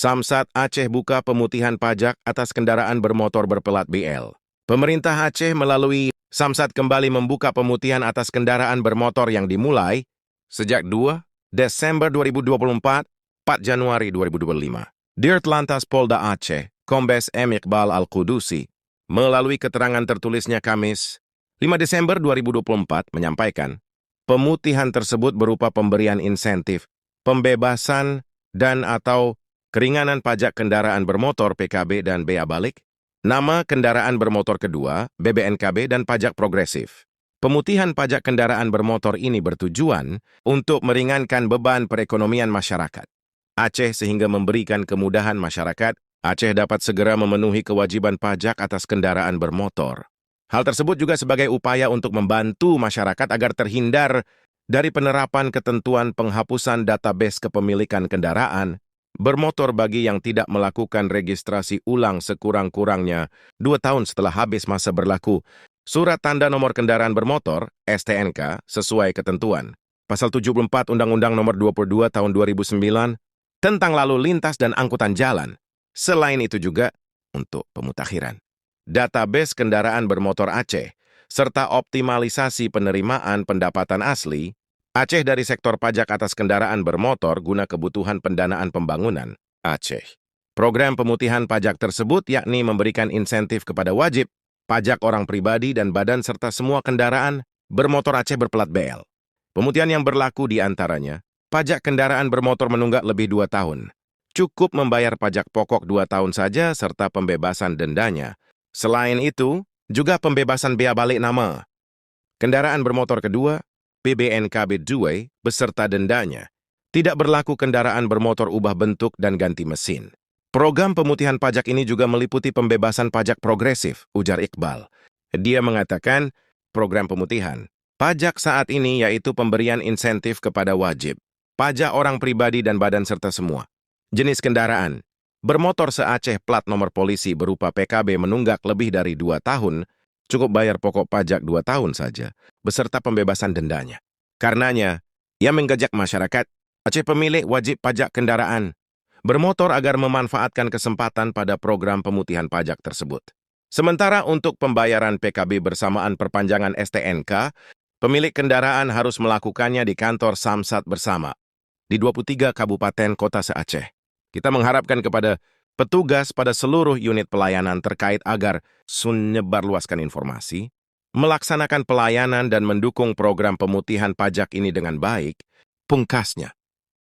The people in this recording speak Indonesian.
Samsat Aceh buka pemutihan pajak atas kendaraan bermotor berpelat BL. Pemerintah Aceh melalui Samsat kembali membuka pemutihan atas kendaraan bermotor yang dimulai sejak 2 Desember 2024, 4 Januari 2025. Dirlantas Polda Aceh, Kombes M. Iqbal Al-Qudusi, melalui keterangan tertulisnya Kamis, 5 Desember 2024, menyampaikan, pemutihan tersebut berupa pemberian insentif, pembebasan, dan atau keringanan pajak kendaraan bermotor PKB dan bea balik, nama kendaraan bermotor kedua, BBNKB, dan pajak progresif. Pemutihan pajak kendaraan bermotor ini bertujuan untuk meringankan beban perekonomian masyarakat Aceh sehingga memberikan kemudahan masyarakat Aceh dapat segera memenuhi kewajiban pajak atas kendaraan bermotor. Hal tersebut juga sebagai upaya untuk membantu masyarakat agar terhindar dari penerapan ketentuan penghapusan database kepemilikan kendaraan bermotor bagi yang tidak melakukan registrasi ulang sekurang-kurangnya 2 tahun setelah habis masa berlaku Surat Tanda Nomor Kendaraan Bermotor, STNK, sesuai ketentuan. Pasal 74 Undang-Undang Nomor 22 Tahun 2009 tentang lalu lintas dan angkutan jalan. Selain itu juga untuk pemutakhiran database kendaraan bermotor Aceh, serta optimalisasi penerimaan pendapatan asli Aceh dari sektor pajak atas kendaraan bermotor guna kebutuhan pendanaan pembangunan Aceh. Program pemutihan pajak tersebut yakni memberikan insentif kepada wajib pajak orang pribadi dan badan serta semua kendaraan bermotor Aceh berplat BL. Pemutihan yang berlaku di antaranya, pajak kendaraan bermotor menunggak lebih 2 tahun. Cukup membayar pajak pokok 2 tahun saja serta pembebasan dendanya. Selain itu, juga pembebasan bea balik nama. Kendaraan bermotor kedua, BBNKB 2, beserta dendanya. Tidak berlaku kendaraan bermotor ubah bentuk dan ganti mesin. Program pemutihan pajak ini juga meliputi pembebasan pajak progresif, ujar Iqbal. Dia mengatakan, program pemutihan pajak saat ini yaitu pemberian insentif kepada wajib pajak orang pribadi dan badan serta semua jenis kendaraan bermotor se-Aceh plat nomor polisi berupa PKB menunggak lebih dari 2 tahun, cukup bayar pokok pajak 2 tahun saja, beserta pembebasan dendanya. Karenanya, ia mengajak masyarakat Aceh pemilik wajib pajak kendaraan bermotor agar memanfaatkan kesempatan pada program pemutihan pajak tersebut. Sementara untuk pembayaran PKB bersamaan perpanjangan STNK, pemilik kendaraan harus melakukannya di kantor Samsat bersama di 23 kabupaten kota se-Aceh. Kita mengharapkan kepada petugas pada seluruh unit pelayanan terkait agar menyebarluaskan informasi, melaksanakan pelayanan dan mendukung program pemutihan pajak ini dengan baik, pungkasnya.